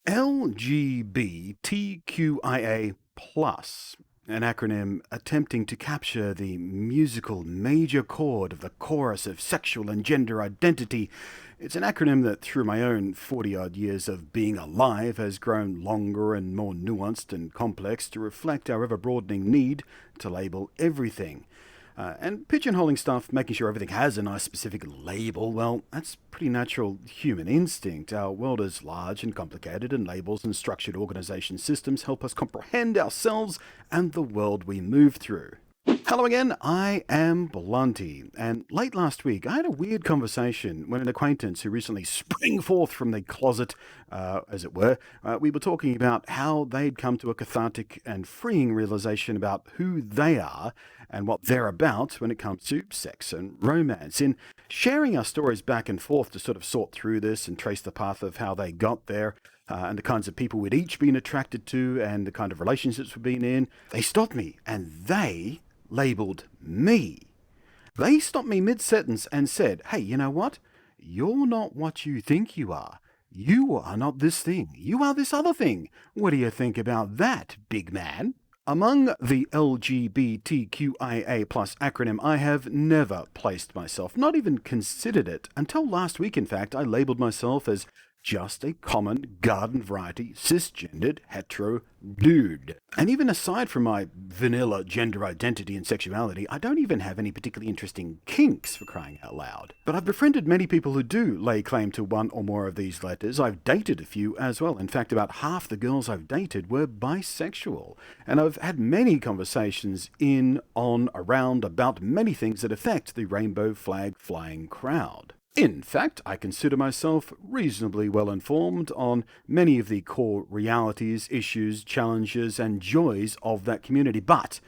LGBTQIA+, an acronym attempting to capture the musical major chord of the chorus of sexual and gender identity. It's an acronym that, through my own 40-odd years of being alive, has grown longer and more nuanced and complex to reflect our ever-broadening need to label everything. And pigeonholing stuff, making sure everything has a nice specific label, well, that's pretty natural human instinct. Our world is large and complicated, and labels and structured organization systems help us comprehend ourselves and the world we move through. Hello again, I am Blunty, and late last week I had a weird conversation when an acquaintance who recently sprang forth from the closet, as it were, we were talking about how they'd come to a cathartic and freeing realization about who they are and what they're about when it comes to sex and romance. In sharing our stories back and forth to sort of sort through this and trace the path of how they got there, and the kinds of people we'd each been attracted to and the kind of relationships we'd been in, they stopped me and they labelled me. They stopped me mid-sentence and said, hey, you know what? You're not what you think you are. You are not this thing. You are this other thing. What do you think about that, big man? Among the LGBTQIA+ acronym, I have never placed myself, not even considered it. Until last week, in fact, I labelled myself as just a common garden variety cisgendered hetero dude. And even aside from my vanilla gender identity and sexuality, I don't even have any particularly interesting kinks, for crying out loud. But I've befriended many people who do lay claim to one or more of these letters. I've dated a few as well. In fact, about half the girls I've dated were bisexual. And I've had many conversations in, on, around, about many things that affect the rainbow flag flying crowd. In fact, I consider myself reasonably well informed on many of the core realities, issues, challenges, and joys of that community. But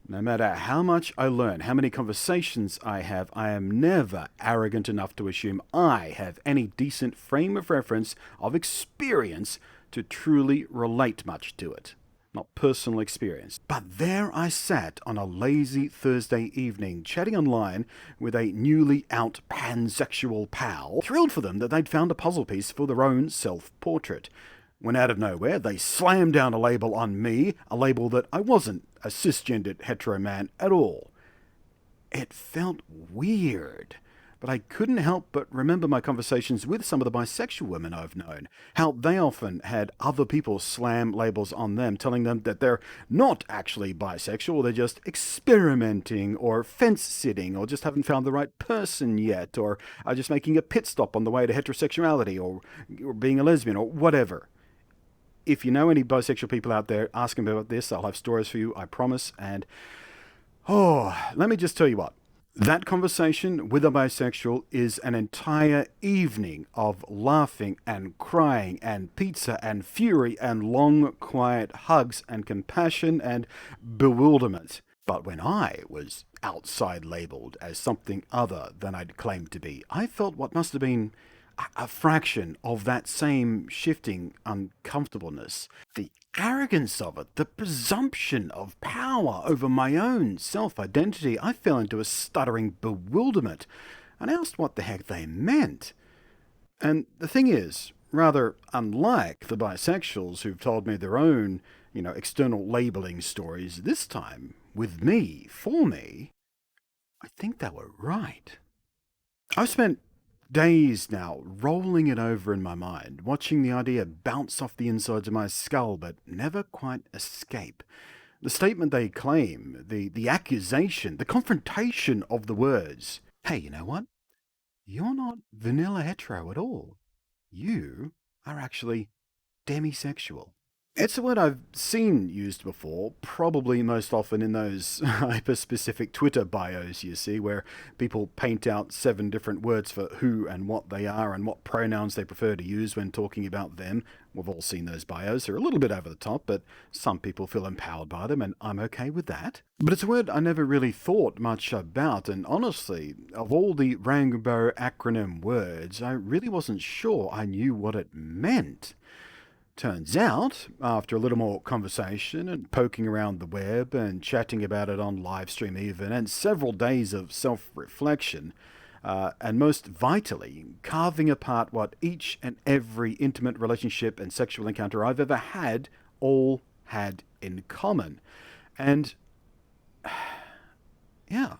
no matter how much I learn, how many conversations I have, I am never arrogant enough to assume I have any decent frame of reference of experience to truly relate much to it. Not personal experience. But there I sat on a lazy Thursday evening, chatting online with a newly out pansexual pal, thrilled for them that they'd found a puzzle piece for their own self-portrait. When out of nowhere, they slammed down a label on me, a label that I wasn't a cisgendered hetero man at all. It felt weird. But I couldn't help but remember my conversations with some of the bisexual women I've known, how they often had other people slam labels on them, telling them that they're not actually bisexual, they're just experimenting or fence-sitting or just haven't found the right person yet or are just making a pit stop on the way to heterosexuality or being a lesbian or whatever. If you know any bisexual people out there, ask them about this. I'll have stories for you, I promise. And, let me just tell you what. That conversation with a bisexual is an entire evening of laughing and crying and pizza and fury and long, quiet hugs and compassion and bewilderment. But when I was outside labelled as something other than I'd claimed to be, I felt what must have been a fraction of that same shifting uncomfortableness. The arrogance of it, the presumption of power over my own self-identity, I fell into a stuttering bewilderment and asked what the heck they meant. And the thing is, rather unlike the bisexuals who've told me their own, external labeling stories, this time, with me, for me, I think they were right. I've spent days now rolling it over in my mind, watching the idea bounce off the insides of my skull but never quite escape. The statement they claim, the accusation, the confrontation of the words, hey, you know what? You're not vanilla hetero at all. You are actually demisexual. It's a word I've seen used before, probably most often in those hyper-specific Twitter bios you see, where people paint out 7 different words for who and what they are and what pronouns they prefer to use when talking about them. We've all seen those bios. They're a little bit over the top, but some people feel empowered by them, and I'm okay with that. But it's a word I never really thought much about, and honestly, of all the rainbow acronym words, I really wasn't sure I knew what it meant. Turns out, after a little more conversation and poking around the web and chatting about it on livestream even, and several days of self-reflection, and most vitally, carving apart what each and every intimate relationship and sexual encounter I've ever had all had in common. And yeah,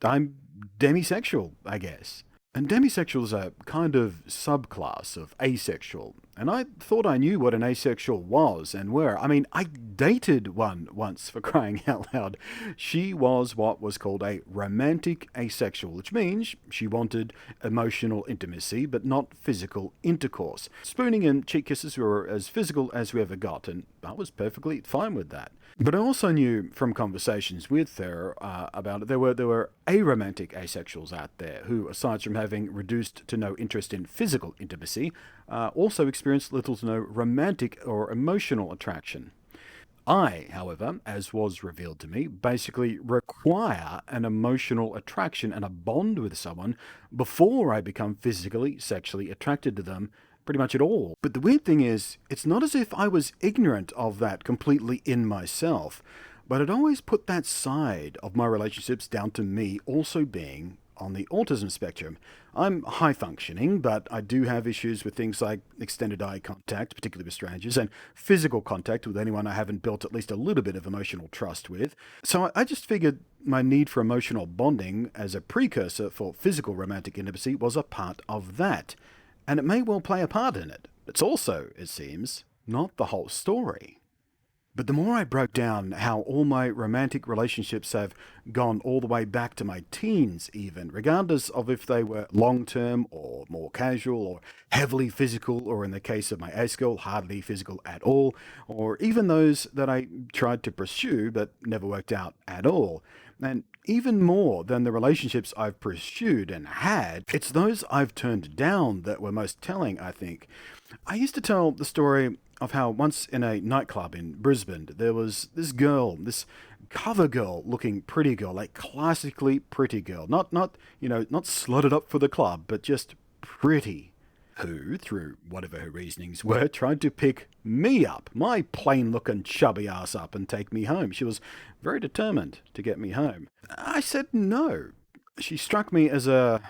I'm demisexual, I guess. And demisexual is a kind of subclass of asexual. And I thought I knew what an asexual was and were. I mean, I dated one once, for crying out loud. She was what was called a romantic asexual, which means she wanted emotional intimacy, but not physical intercourse. Spooning and cheek kisses were as physical as we ever got, and I was perfectly fine with that. But I also knew from conversations with her about it, there were aromantic asexuals out there who, aside from having reduced to no interest in physical intimacy, also experienced little to no romantic or emotional attraction. I, however, as was revealed to me, basically require an emotional attraction and a bond with someone before I become physically, sexually attracted to them pretty much at all. But the weird thing is, it's not as if I was ignorant of that completely in myself, but I'd always put that side of my relationships down to me also being on the autism spectrum. I'm high functioning, but I do have issues with things like extended eye contact, particularly with strangers, and physical contact with anyone I haven't built at least a little bit of emotional trust with. So I just figured my need for emotional bonding as a precursor for physical romantic intimacy was a part of that. And it may well play a part in it. It's also, it seems, not the whole story. But the more I broke down how all my romantic relationships have gone all the way back to my teens even, regardless of if they were long-term or more casual or heavily physical, or in the case of my ace girl, hardly physical at all, or even those that I tried to pursue but never worked out at all. And even more than the relationships I've pursued and had, it's those I've turned down that were most telling, I think. I used to tell the story of how once in a nightclub in Brisbane, there was this girl, this cover girl looking pretty girl, like classically pretty girl. Not slutted up for the club, but just pretty. Who, through whatever her reasonings were, tried to pick me up, my plain-looking chubby ass up, and take me home. She was very determined to get me home. I said no. She struck me as well,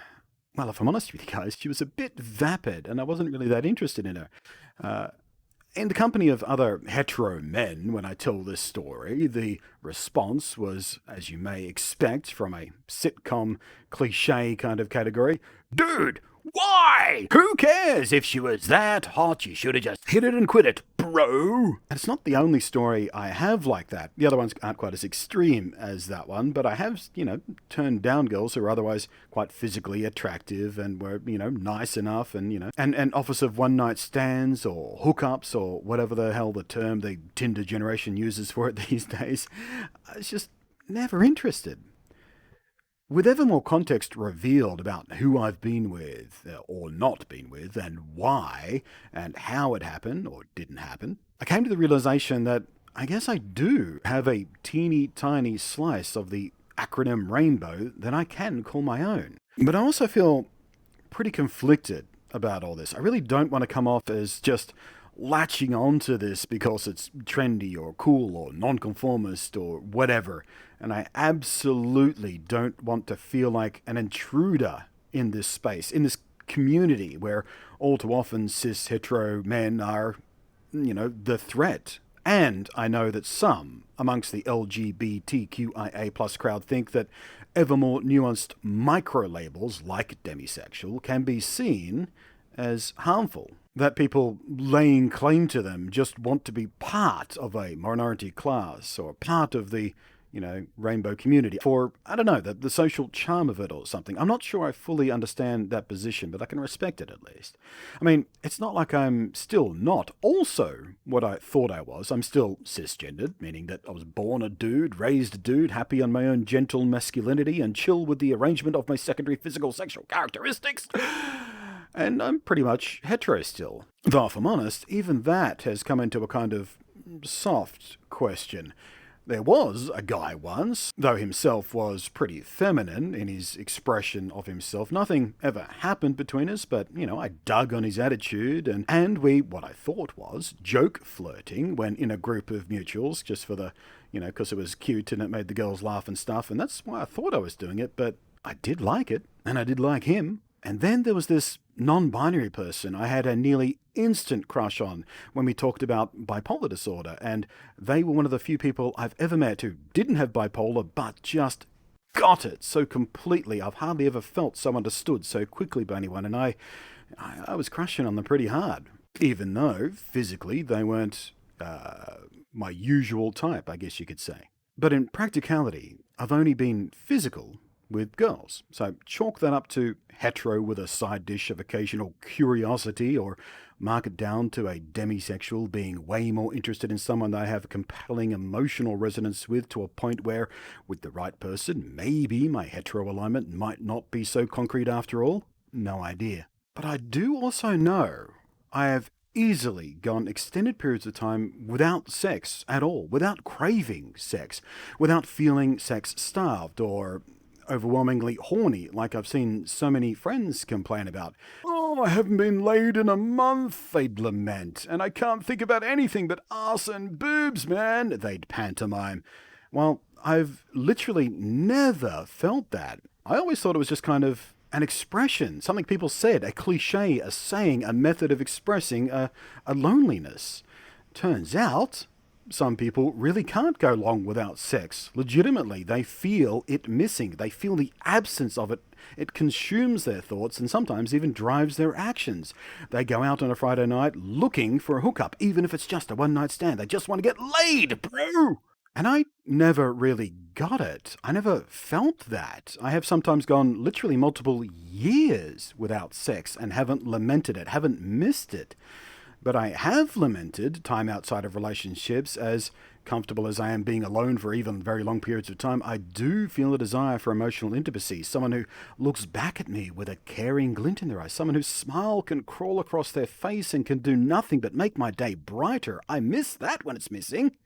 if I'm honest with you guys, she was a bit vapid, and I wasn't really that interested in her. In the company of other hetero men, when I tell this story, the response was, as you may expect from a sitcom cliche kind of category, "Dude, why? Who cares? If she was that hot, you should have just hit it and quit it, bro." And it's not the only story I have like that. The other ones aren't quite as extreme as that one, but I have, turned down girls who are otherwise quite physically attractive and were, nice enough and offers of one-night stands or hookups or whatever the hell the term the Tinder generation uses for it these days. I was just never interested. With ever more context revealed about who I've been with, or not been with, and why, and how it happened, or didn't happen, I came to the realization that I guess I do have a teeny tiny slice of the acronym rainbow that I can call my own. But I also feel pretty conflicted about all this. I really don't want to come off as just latching onto this because it's trendy or cool or nonconformist or whatever. And I absolutely don't want to feel like an intruder in this space, in this community where all too often cis hetero men are, the threat. And I know that some amongst the LGBTQIA plus crowd think that ever more nuanced micro-labels like demisexual can be seen as harmful. That people laying claim to them just want to be part of a minority class or part of the, rainbow community for, I don't know, the social charm of it or something. I'm not sure I fully understand that position, but I can respect it at least. I mean, it's not like I'm still not also what I thought I was. I'm still cisgendered, meaning that I was born a dude, raised a dude, happy on my own gentle masculinity, and chill with the arrangement of my secondary physical sexual characteristics. And I'm pretty much hetero still. Though, if I'm honest, even that has come into a kind of soft question. There was a guy once, though himself was pretty feminine in his expression of himself. Nothing ever happened between us, but, I dug on his attitude, and we, what I thought was, joke flirting when in a group of mutuals, just for the, because it was cute and it made the girls laugh and stuff, and that's why I thought I was doing it, but I did like it, and I did like him. And then there was this non-binary person I had a nearly instant crush on when we talked about bipolar disorder, and they were one of the few people I've ever met who didn't have bipolar but just got it so completely. I've hardly ever felt so understood so quickly by anyone, and I was crushing on them pretty hard, even though physically they weren't my usual type, I guess you could say. But in practicality, I've only been physical with girls. So chalk that up to hetero with a side dish of occasional curiosity, or mark it down to a demisexual being way more interested in someone they have a compelling emotional resonance with, to a point where, with the right person, maybe my hetero alignment might not be so concrete after all. No idea. But I do also know I have easily gone extended periods of time without sex at all, without craving sex, without feeling sex starved or overwhelmingly horny, like I've seen so many friends complain about. Oh, I haven't been laid in a month, they'd lament, and I can't think about anything but arse and boobs, man, they'd pantomime. Well, I've literally never felt that. I always thought it was just kind of an expression, something people said, a cliche, a saying, a method of expressing a loneliness. Turns out, some people really can't go long without sex. Legitimately, they feel it missing. They feel the absence of it. It consumes their thoughts and sometimes even drives their actions. They go out on a Friday night looking for a hookup, even if it's just a one-night stand. They just want to get laid, bro! And I never really got it. I never felt that. I have sometimes gone literally multiple years without sex and haven't lamented it, haven't missed it. But I have lamented time outside of relationships. As comfortable as I am being alone for even very long periods of time, I do feel a desire for emotional intimacy. Someone who looks back at me with a caring glint in their eyes. Someone whose smile can crawl across their face and can do nothing but make my day brighter. I miss that when it's missing.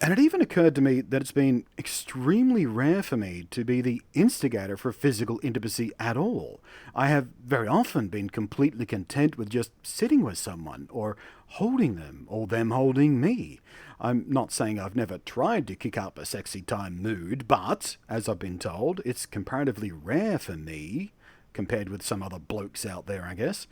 And it even occurred to me that it's been extremely rare for me to be the instigator for physical intimacy at all. I have very often been completely content with just sitting with someone, or holding them, or them holding me. I'm not saying I've never tried to kick up a sexy time mood, but, as I've been told, it's comparatively rare for me, compared with some other blokes out there, I guess.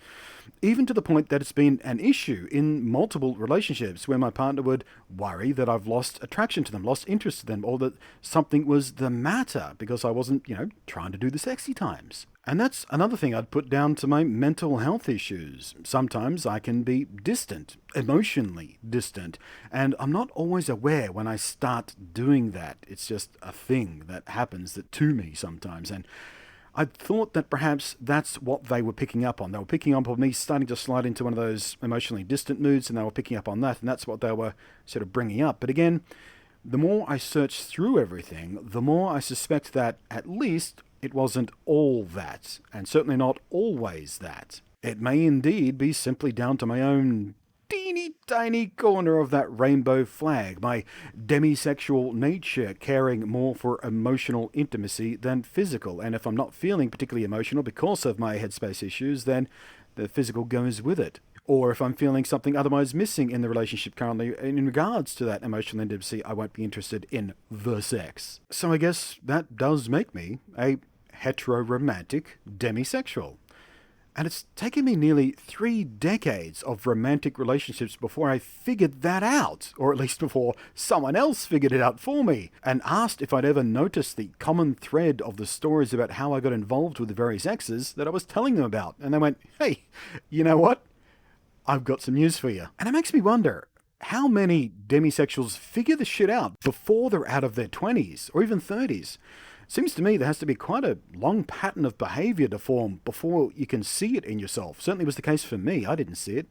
Even to the point that it's been an issue in multiple relationships where my partner would worry that I've lost attraction to them, lost interest in them, or that something was the matter because I wasn't, trying to do the sexy times. And that's another thing I'd put down to my mental health issues. Sometimes I can be distant, emotionally distant, and I'm not always aware when I start doing that. It's just a thing that happens to me sometimes, and I thought that perhaps that's what they were picking up on. They were picking up on me starting to slide into one of those emotionally distant moods, and they were picking up on that, and that's what they were sort of bringing up. But again, the more I search through everything, the more I suspect that at least it wasn't all that, and certainly not always that. It may indeed be simply down to my own teeny tiny corner of that rainbow flag, my demisexual nature caring more for emotional intimacy than physical. And if I'm not feeling particularly emotional because of my headspace issues, then the physical goes with it. Or if I'm feeling something otherwise missing in the relationship currently in regards to that emotional intimacy, I won't be interested in the sex. So I guess that does make me a heteroromantic demisexual. And it's taken me nearly 3 decades of romantic relationships before I figured that out, or at least before someone else figured it out for me, and asked if I'd ever noticed the common thread of the stories about how I got involved with the various exes that I was telling them about. And they went, hey, you know what? I've got some news for you. And it makes me wonder, how many demisexuals figure this shit out before they're out of their 20s or even 30s? Seems to me there has to be quite a long pattern of behavior to form before you can see it in yourself. Certainly was the case for me. I didn't see it.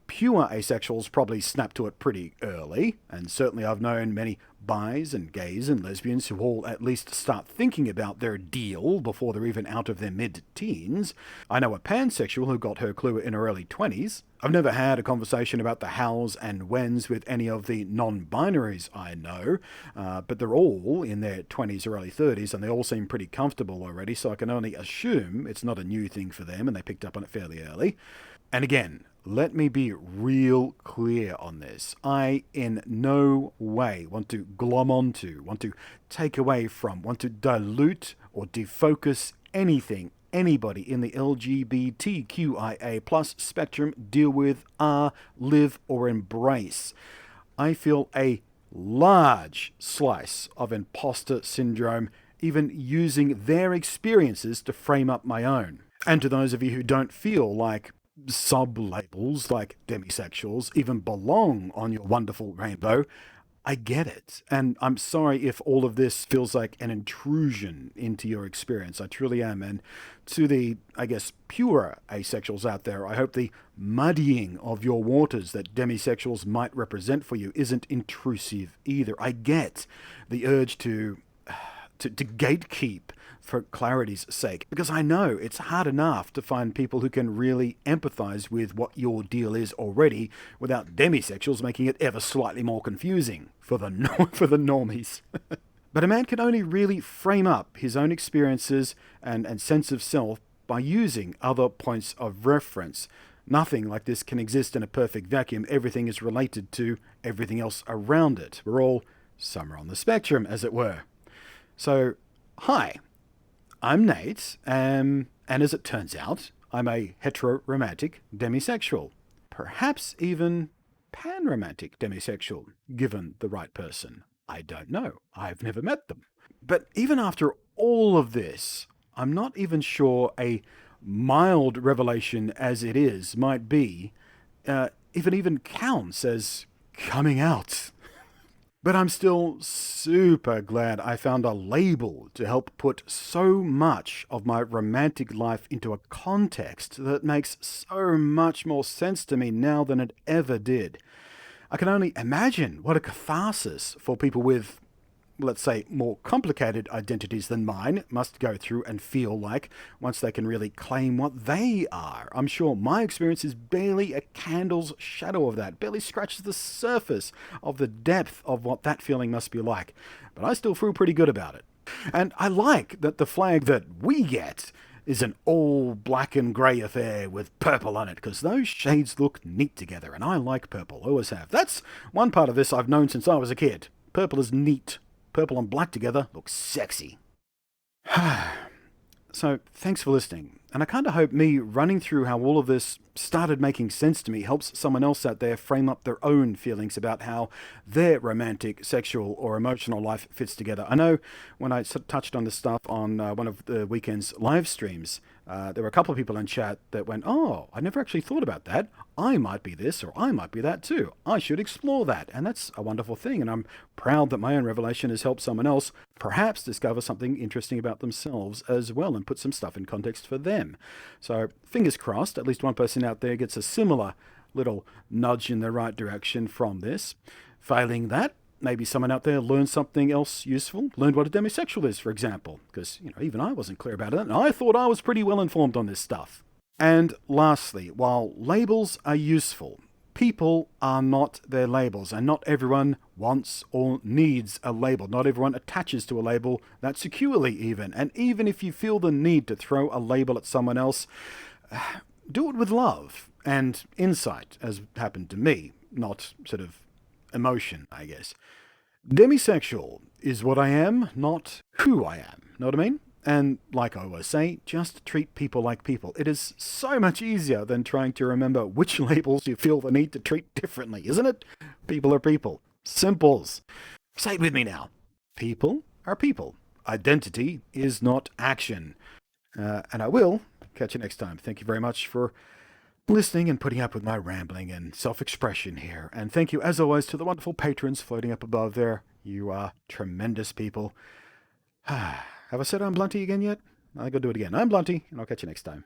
Pure asexuals probably snap to it pretty early, and certainly I've known many bis and gays and lesbians who all at least start thinking about their deal before they're even out of their mid-teens. I know a pansexual who got her clue in her early 20s. I've never had a conversation about the hows and whens with any of the non-binaries I know, but they're all in their 20s or early 30s, and they all seem pretty comfortable already, so I can only assume it's not a new thing for them and they picked up on it fairly early. And again, let me be real clear on this. I in no way want to glom onto, want to take away from, want to dilute or defocus anything anybody in the LGBTQIA plus spectrum deal with, are, live, or embrace. I feel a large slice of imposter syndrome, even using their experiences to frame up my own. And to those of you who don't feel like sub-labels like demisexuals even belong on your wonderful rainbow, I get it. And I'm sorry if all of this feels like an intrusion into your experience. I truly am. And to the, I guess, pure asexuals out there, I hope the muddying of your waters that demisexuals might represent for you isn't intrusive either. I get the urge to gatekeep for clarity's sake, because I know it's hard enough to find people who can really empathize with what your deal is already without demisexuals making it ever slightly more confusing for the normies. But a man can only really frame up his own experiences and sense of self by using other points of reference. Nothing like this can exist in a perfect vacuum. Everything is related to everything else around it. We're all somewhere on the spectrum, as it were. So, hi, I'm Nate, and as it turns out, I'm a heteroromantic demisexual. Perhaps even panromantic demisexual, given the right person. I don't know. I've never met them. But even after all of this, I'm not even sure a mild revelation as it is might be, if it even counts as coming out. But I'm still super glad I found a label to help put so much of my romantic life into a context that makes so much more sense to me now than it ever did. I can only imagine what a catharsis for people with, let's say, more complicated identities than mine must go through and feel like once they can really claim what they are. I'm sure my experience is barely a candle's shadow of that, barely scratches the surface of the depth of what that feeling must be like. But I still feel pretty good about it. And I like that the flag that we get is an all black and grey affair with purple on it, because those shades look neat together, and I like purple, always have. That's one part of this I've known since I was a kid. Purple is neat. Purple and black together looks sexy. So, thanks for listening. And I kind of hope me running through how all of this started making sense to me helps someone else out there frame up their own feelings about how their romantic, sexual, or emotional life fits together. I know when I touched on this stuff on one of the weekend's live streams, there were a couple of people in chat that went, "Oh, I never actually thought about that. I might be this or I might be that too. I should explore that." And that's a wonderful thing. And I'm proud that my own revelation has helped someone else perhaps discover something interesting about themselves as well and put some stuff in context for them. So fingers crossed, at least one person out there gets a similar little nudge in the right direction from this. Failing that, maybe someone out there learned something else useful, learned what a demisexual is, for example, because even I wasn't clear about it, and I thought I was pretty well informed on this stuff. And lastly, while labels are useful, people are not their labels, and not everyone wants or needs a label. Not everyone attaches to a label that securely even. And even if you feel the need to throw a label at someone else, do it with love and insight, as happened to me, not sort of emotion, I guess. Demisexual is what I am, not who I am. Know what I mean? And like I always say, just treat people like people. It is so much easier than trying to remember which labels you feel the need to treat differently, isn't it? People are people. Simples. Say it with me now. People are people. Identity is not action. And I will catch you next time. Thank you very much for listening and putting up with my rambling and self-expression here. And thank you, as always, to the wonderful patrons floating up above there. You are tremendous people. Have I said I'm Blunty again yet? I think I'll do it again. I'm Blunty, and I'll catch you next time.